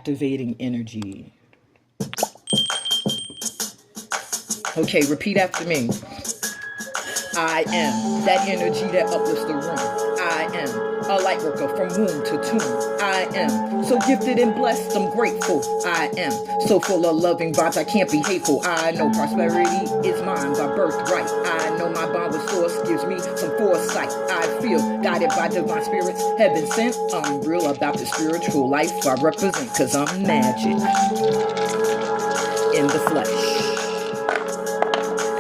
activating energy. Okay, repeat after me. I am that energy that uplifts the room. I am a light worker from womb to tomb. I am so gifted and blessed, I'm grateful. I am so full of loving vibes, I can't be hateful. I know prosperity is mine by birthright. I know my bond with source gives me some foresight. I feel guided by divine spirits, heaven sent. I'm real about the spiritual life I represent, cause I'm magic in the flesh.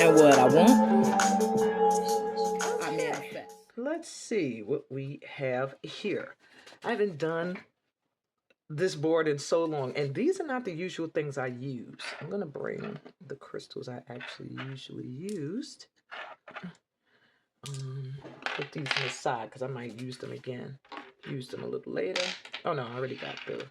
And what I want, I manifest. Let's see what we have here. I haven't done this board in so long, and these are not the usual things I use. I'm gonna bring the crystals I actually usually used. Put these on the side because I might use them again. Use them a little later. Oh no, I already got the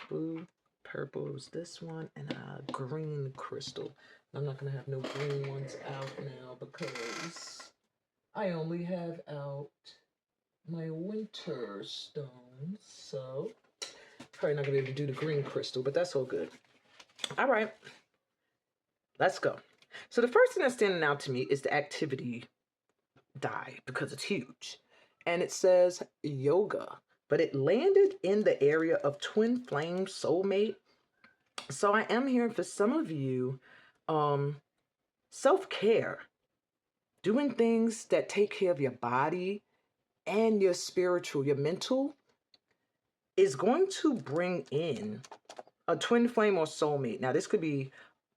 blue, purple is this one, and a green crystal. I'm not gonna have no green ones out now because I only have out my winter stones, so probably not gonna be able to do the green crystal, but that's all good. All right, let's go. So the first thing that's standing out to me is the activity die because it's huge, and it says yoga, but it landed in the area of twin flame soulmate. So I am hearing for some of you, self-care, doing things that take care of your body and your spiritual, your mental, is going to bring in a twin flame or soulmate. Now, this could be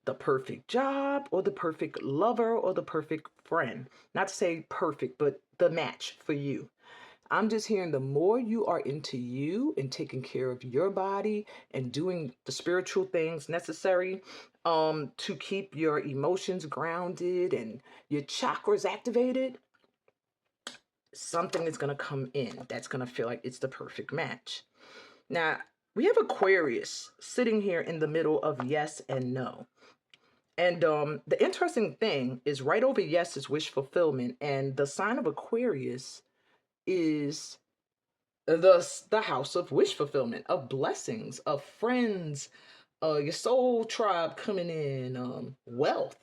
the perfect job or the perfect lover or the perfect friend. Not to say perfect, but the match for you. I'm just hearing the more you are into you and taking care of your body and doing the spiritual things necessary to keep your emotions grounded and your chakras activated, something is going to come in that's going to feel like it's the perfect match. Now, we have Aquarius sitting here in the middle of yes and no. And the interesting thing is right over yes is wish fulfillment. And the sign of Aquarius is the house of wish fulfillment, of blessings, of friends, your soul tribe coming in, wealth,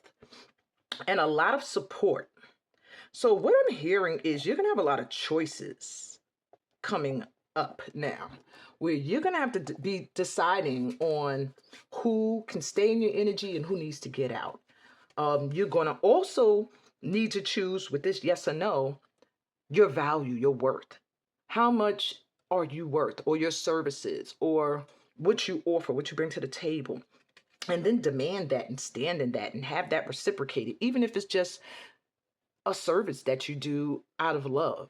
and a lot of support. So what I'm hearing is you're going to have a lot of choices coming up now, where you're going to have to be deciding on who can stay in your energy and who needs to get out. You're going to also need to choose with this yes or no, your value, your worth. How much are you worth, or your services, or what you offer, what you bring to the table? And then demand that and stand in that and have that reciprocated, even if it's just a service that you do out of love.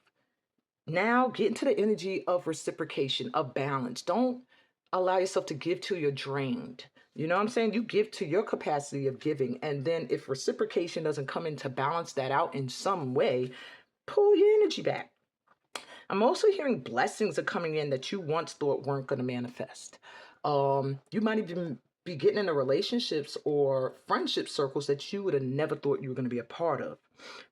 Now get into the energy of reciprocation, of balance. Don't allow yourself to give till you're drained. You know what I'm saying? You give to your capacity of giving. And then if reciprocation doesn't come in to balance that out in some way, pull your energy back. I'm also hearing blessings are coming in that you once thought weren't going to manifest. You might even be getting into relationships or friendship circles that you would have never thought you were going to be a part of.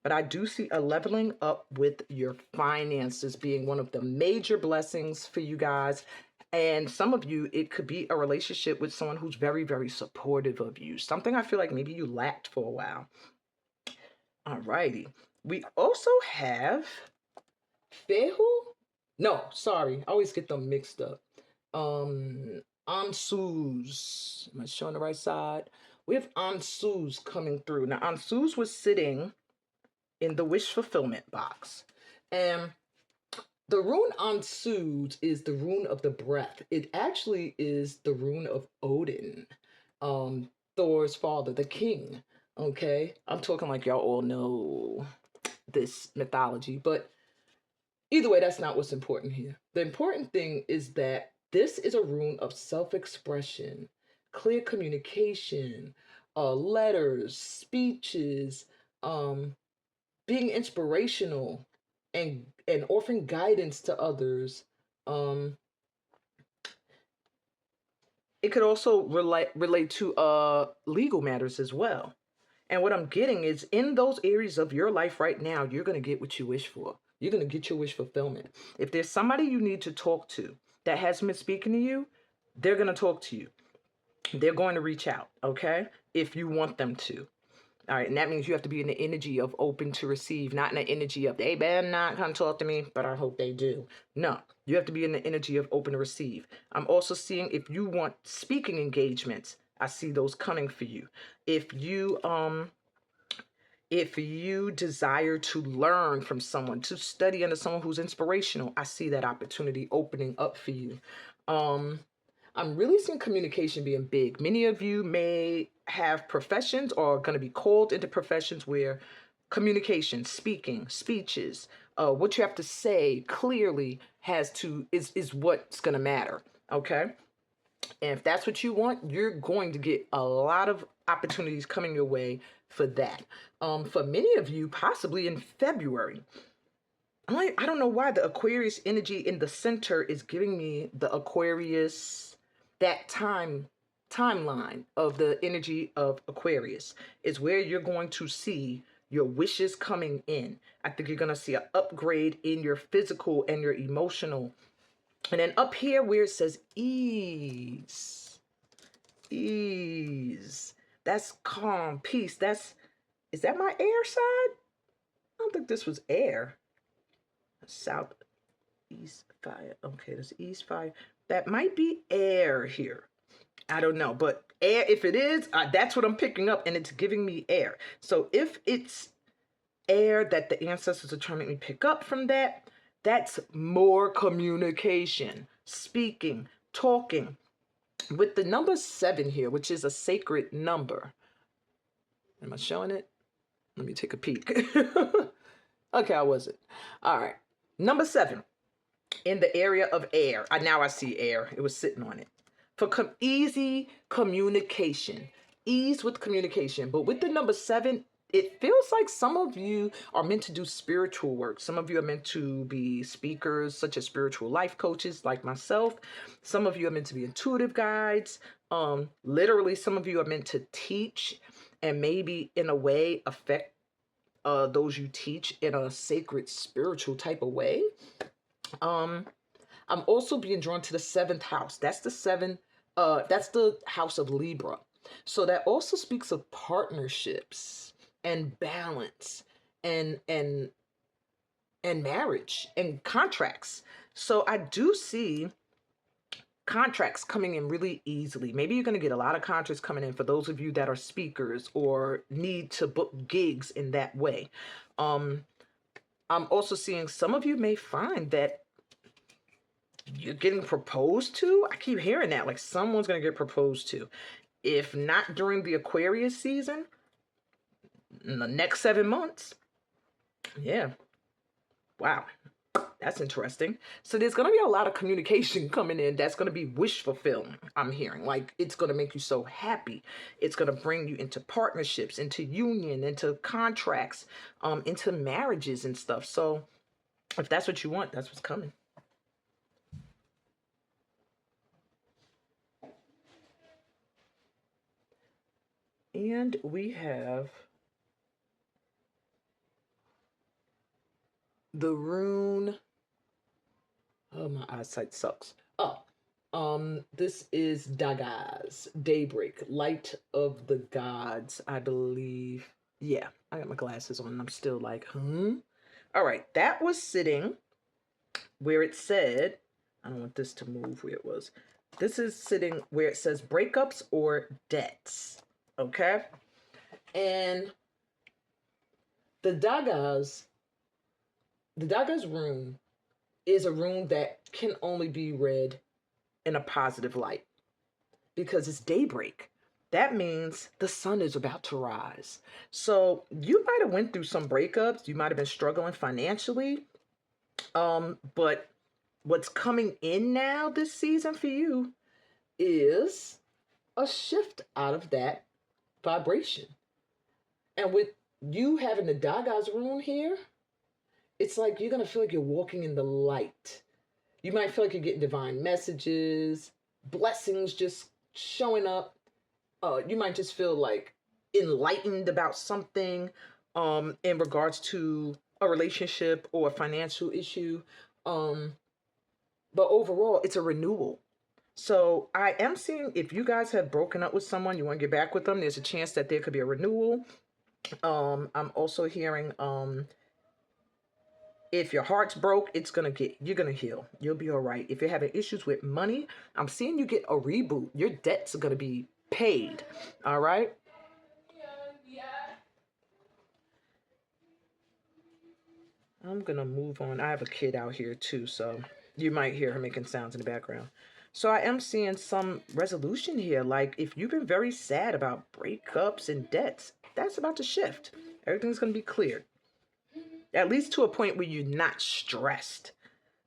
But I do see a leveling up with your finances being one of the major blessings for you guys. And some of you, it could be a relationship with someone who's very, very supportive of you. Something I feel like maybe you lacked for a while. All righty. We also have Fehu? No, sorry. I always get them mixed up. Ansus. Am I showing the right side? We have Ansus coming through. Now, Ansus was sitting in the wish fulfillment box. And the rune Ansus is the rune of the breath. It actually is the rune of Odin, Thor's father, the king. Okay? I'm talking like y'all all know this mythology, but either way, that's not what's important here. The important thing is that this is a rune of self-expression, clear communication, letters, speeches, being inspirational, and offering guidance to others. It could also relate to legal matters as well. And what I'm getting is in those areas of your life right now, you're going to get what you wish for. You're going to get your wish fulfillment. If there's somebody you need to talk to that hasn't been speaking to you, they're going to talk to you. They're going to reach out, okay? If you want them to. All right, and that means you have to be in the energy of open to receive, not in the energy of they better not come talk to me, but I hope they do. No, you have to be in the energy of open to receive. I'm also seeing if you want speaking engagements, I see those coming for you. If you desire to learn from someone, to study under someone who's inspirational, I see that opportunity opening up for you. I'm really seeing communication being big. Many of you may have professions or are going to be called into professions where communication, speaking, speeches, what you have to say clearly is what's going to matter. Okay. And if that's what you want, you're going to get a lot of opportunities coming your way for that. For many of you, possibly in February. I don't know why the Aquarius energy in the center is giving me the Aquarius, that timeline of the energy of Aquarius is where you're going to see your wishes coming in. I think you're going to see an upgrade in your physical and your emotional. And then up here where it says ease, that's calm, peace. Is that my air side? I don't think this was air. South, east fire. Okay, there's east fire. That might be air here. I don't know, but air, if it is, that's what I'm picking up, and it's giving me air. So if it's air that the ancestors are trying to make me pick up from that, that's more communication, speaking, talking. With the number 7 here, which is a sacred number. Am I showing it? Let me take a peek. Okay, I wasn't. All right. Number 7 in the area of air. Now I see air. It was sitting on it. For easy communication. Ease with communication. But with the number 7, it feels like some of you are meant to do spiritual work. Some of you are meant to be speakers, such as spiritual life coaches like myself. Some of you are meant to be intuitive guides. Literally, some of you are meant to teach and maybe in a way affect those you teach in a sacred spiritual type of way. I'm also being drawn to the 7th house. That's the house of Libra. So that also speaks of partnerships and balance and marriage and contracts. So I do see contracts coming in really easily. Maybe you're going to get a lot of contracts coming in for those of you that are speakers or need to book gigs in that way. I'm also seeing some of you may find that you're getting proposed to. I keep hearing that, like someone's going to get proposed to. If not during the Aquarius season, in the next 7 months. Yeah. Wow. That's interesting. So there's going to be a lot of communication coming in that's going to be wish fulfilling, I'm hearing. Like, it's going to make you so happy. It's going to bring you into partnerships, into union, into contracts, into marriages and stuff. So if that's what you want, that's what's coming. And we have the rune. Oh, my eyesight sucks. This is Dagaz, Daybreak, Light of the Gods, I believe. Yeah, I got my glasses on and I'm still like, All right, that was sitting where it said, I don't want this to move where it was. This is sitting where it says breakups or debts, okay? And the Dagaz rune is a rune that can only be read in a positive light because it's daybreak. That means the sun is about to rise. So you might have went through some breakups. You might have been struggling financially. But what's coming in now this season for you is a shift out of that vibration. And with you having the Dagaz rune here, it's like you're going to feel like you're walking in the light. You might feel like you're getting divine messages, blessings just showing up. You might just feel like enlightened about something in regards to a relationship or a financial issue. But overall, it's a renewal. So I am seeing if you guys have broken up with someone, you want to get back with them, there's a chance that there could be a renewal. I'm also hearing if your heart's broke, you're gonna heal. You'll be all right. If you're having issues with money, I'm seeing you get a reboot. Your debts are gonna be paid. All right. I'm gonna move on. I have a kid out here too, so you might hear her making sounds in the background. So I am seeing some resolution here. Like if you've been very sad about breakups and debts, that's about to shift. Everything's gonna be cleared. At least to a point where you're not stressed.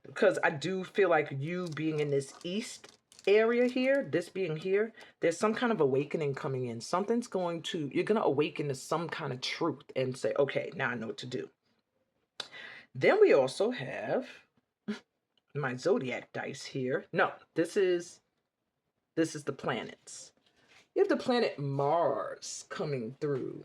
Because I do feel like you being in this east area here, this being here, there's some kind of awakening coming in. You're going to awaken to some kind of truth and say, okay, now I know what to do. Then we also have my zodiac dice here. No, this is the planets. You have the planet Mars coming through.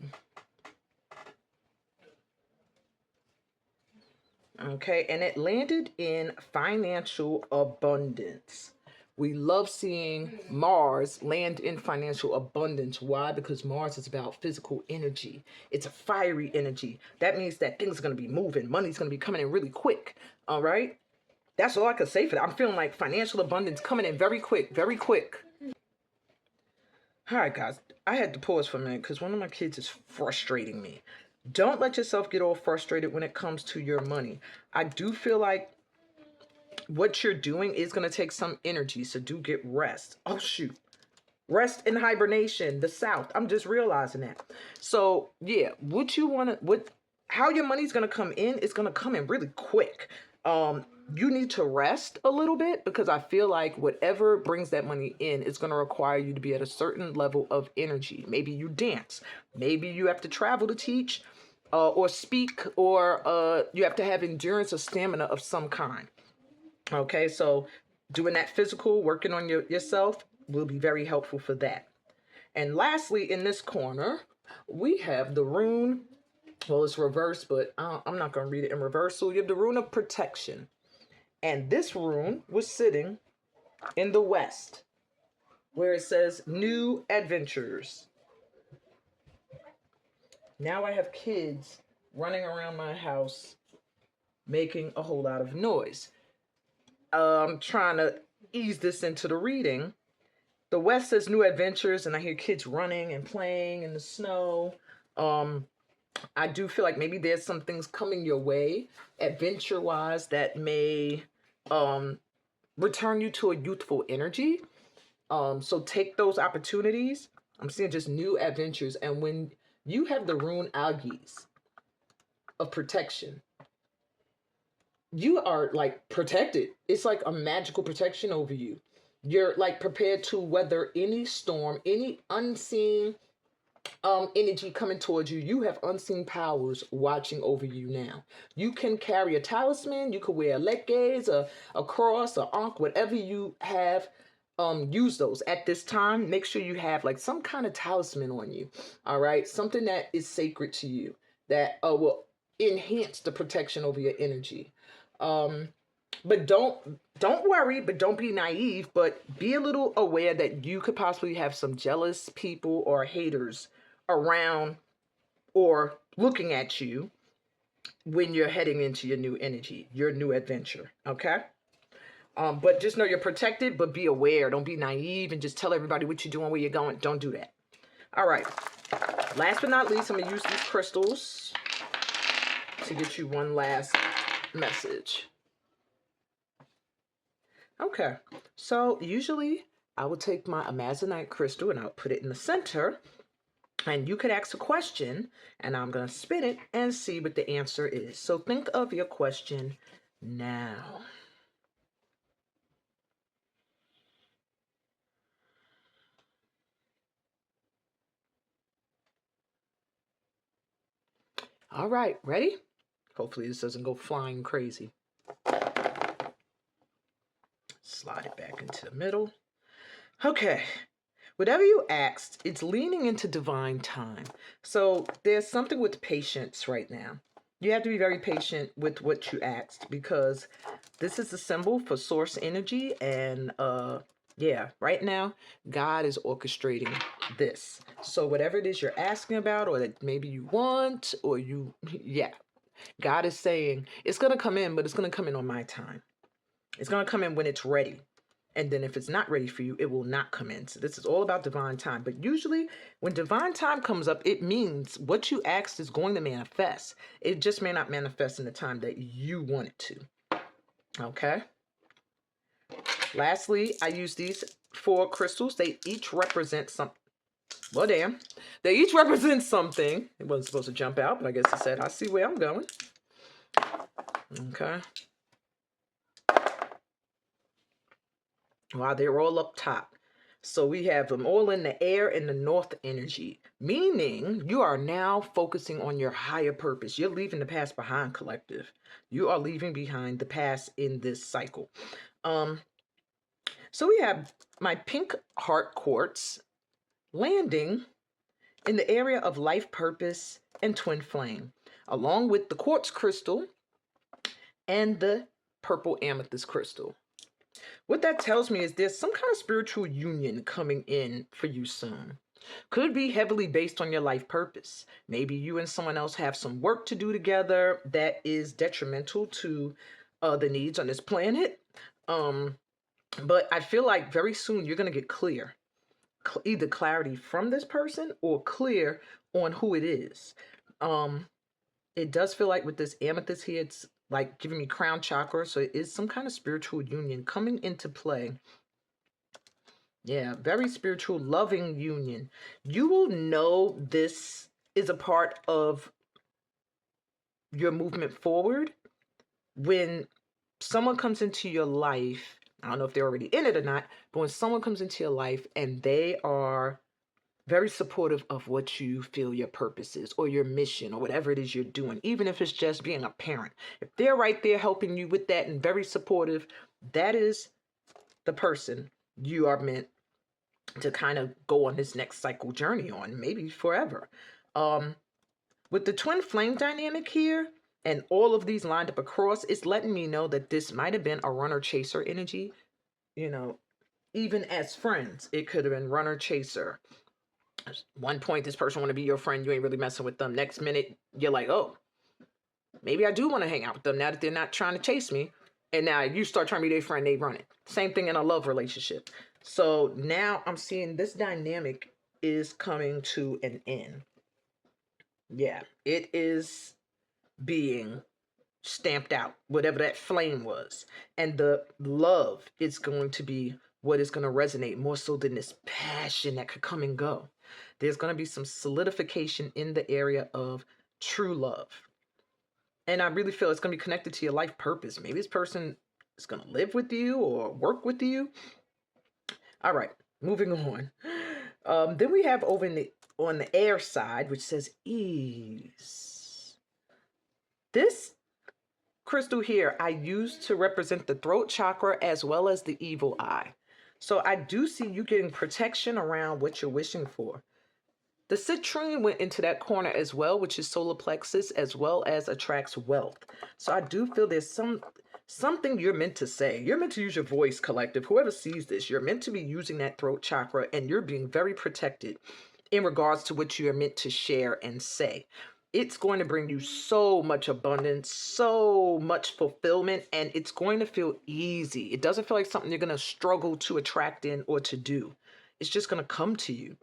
Okay, and it landed in financial abundance. We love seeing Mars land in financial abundance. Why? Because Mars is about physical energy. It's a fiery energy. That means that things are going to be moving. Money's going to be coming in really quick. All right? That's all I could say for that. I'm feeling like financial abundance coming in very quick, very quick. All right, guys. I had to pause for a minute because one of my kids is frustrating me. Don't let yourself get all frustrated when it comes to your money. I do feel like what you're doing is going to take some energy, so do get rest. Oh, shoot. Rest in hibernation, the South. I'm just realizing that. So, yeah, how your money's going to come in is going to come in really quick. You need to rest a little bit because I feel like whatever brings that money in is going to require you to be at a certain level of energy. Maybe you dance. Maybe you have to travel to teach or speak, or you have to have endurance or stamina of some kind. Okay, so doing that physical, working on yourself will be very helpful for that. And lastly, in this corner, we have the rune. Well, it's reversed, but I'm not going to read it in reverse. So you have the rune of protection. And this rune was sitting in the west, where it says new adventures. Now I have kids running around my house making a whole lot of noise. I'm trying to ease this into the reading. The west says new adventures, and I hear kids running and playing in the snow. I do feel like maybe there's some things coming your way, adventure-wise, that may return you to a youthful energy. So take those opportunities. I'm seeing just new adventures. And when you have the rune Algis of protection, you are like protected. It's like a magical protection over you. You're like prepared to weather any storm, any unseen energy coming towards you. You have unseen powers watching over you now. You can carry a talisman. You could wear a leg gaze, a cross, a ankh, whatever you have. Use those at this time. Make sure you have like some kind of talisman on you. All right, something that is sacred to you that will enhance the protection over your energy. But don't worry, but don't be naive, but be a little aware that you could possibly have some jealous people or haters around or looking at you when you're heading into your new energy, your new adventure. Okay. But just know you're protected, but be aware. Don't be naive and just tell everybody what you're doing, where you're going. Don't do that. All right. Last but not least, I'm going to use these crystals to get you one last message. Okay. So usually I will take my Amazonite crystal and I'll put it in the center. And you could ask a question, and I'm going to spin it and see what the answer is. So think of your question now. All right, ready? Hopefully this doesn't go flying crazy. Slide it back into the middle. Okay. Whatever you asked, it's leaning into divine time. So there's something with patience right now. You have to be very patient with what you asked because this is a symbol for source energy, and Yeah, right now, God is orchestrating this. So whatever it is you're asking about, or that maybe you want, or yeah, God is saying it's going to come in, but it's going to come in on my time. It's going to come in when it's ready. And then if it's not ready for you, it will not come in. So this is all about divine time. But usually when divine time comes up, it means what you asked is going to manifest. It just may not manifest in the time that you want it to. Okay. Lastly, I use these 4 crystals. They each represent something. Well, damn. They each represent something. It wasn't supposed to jump out, but I guess it said, I see where I'm going. Okay. Wow, they're all up top. So we have them all in the air in the north energy, meaning you are now focusing on your higher purpose. You're leaving the past behind, collective. You are leaving behind the past in this cycle. So we have my pink heart quartz landing in the area of life purpose and twin flame, along with the quartz crystal and the purple amethyst crystal. What that tells me is there's some kind of spiritual union coming in for you soon. Could be heavily based on your life purpose. Maybe you and someone else have some work to do together that is detrimental to the needs on this planet. But I feel like very soon you're going to get clear. Either clarity from this person or clear on who it is. It does feel like with this amethyst here, it's like giving me crown chakra. So it is some kind of spiritual union coming into play. Yeah, very spiritual, loving union. You will know this is a part of your movement forward when someone comes into your life. I don't know if they're already in it or not, but when someone comes into your life and they are very supportive of what you feel your purpose is or your mission or whatever it is you're doing, even if it's just being a parent. If they're right there helping you with that and very supportive, that is the person you are meant to kind of go on this next cycle journey on, maybe forever. With the twin flame dynamic here and all of these lined up across, it's letting me know that this might have been a runner chaser energy. You know, even as friends, it could have been runner chaser. One point, this person want to be your friend. You ain't really messing with them. Next minute, you're like, oh, maybe I do want to hang out with them now that they're not trying to chase me. And now you start trying to be their friend, they run it. Same thing in a love relationship. So now I'm seeing this dynamic is coming to an end. Yeah, it is being stamped out, whatever that flame was. And the love is going to be what is going to resonate more so than this passion that could come and go. There's going to be some solidification in the area of true love. And I really feel it's going to be connected to your life purpose. Maybe this person is going to live with you or work with you. All right, moving on. Then we have over on the air side, which says ease. This crystal here I use to represent the throat chakra as well as the evil eye. So I do see you getting protection around what you're wishing for. The citrine went into that corner as well, which is solar plexus, as well as attracts wealth. So I do feel there's something you're meant to say. You're meant to use your voice, collective. Whoever sees this, you're meant to be using that throat chakra, and you're being very protected in regards to what you are meant to share and say. It's going to bring you so much abundance, so much fulfillment, and it's going to feel easy. It doesn't feel like something you're going to struggle to attract in or to do. It's just going to come to you.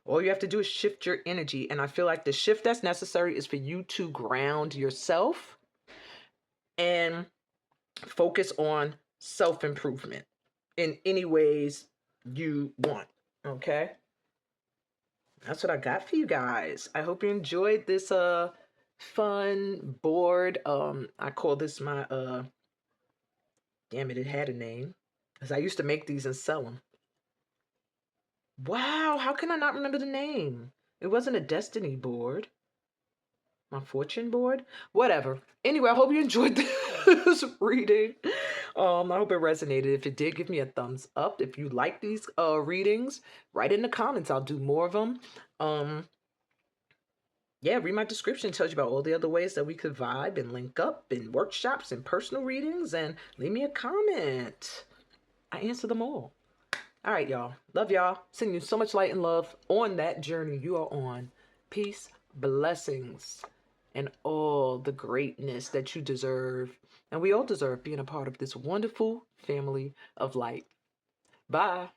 All you have to do is shift your energy. And I feel like the shift that's necessary is for you to ground yourself and focus on self-improvement in any ways you want. Okay? That's what I got for you guys. I hope you enjoyed this fun board. I call this my damn it had a name. Because I used to make these and sell them. Wow, how can I not remember the name? It wasn't a destiny board. My fortune board? Whatever. Anyway, I hope you enjoyed this reading. I hope it resonated. If it did, give me a thumbs up. If you like these readings, write in the comments. I'll do more of them. Yeah, read my description. It tells you about all the other ways that we could vibe and link up in workshops and personal readings. And leave me a comment. I answer them all. All right, y'all. Love y'all. Sending you so much light and love on that journey you are on. Peace, blessings, and all the greatness that you deserve. And we all deserve being a part of this wonderful family of light. Bye.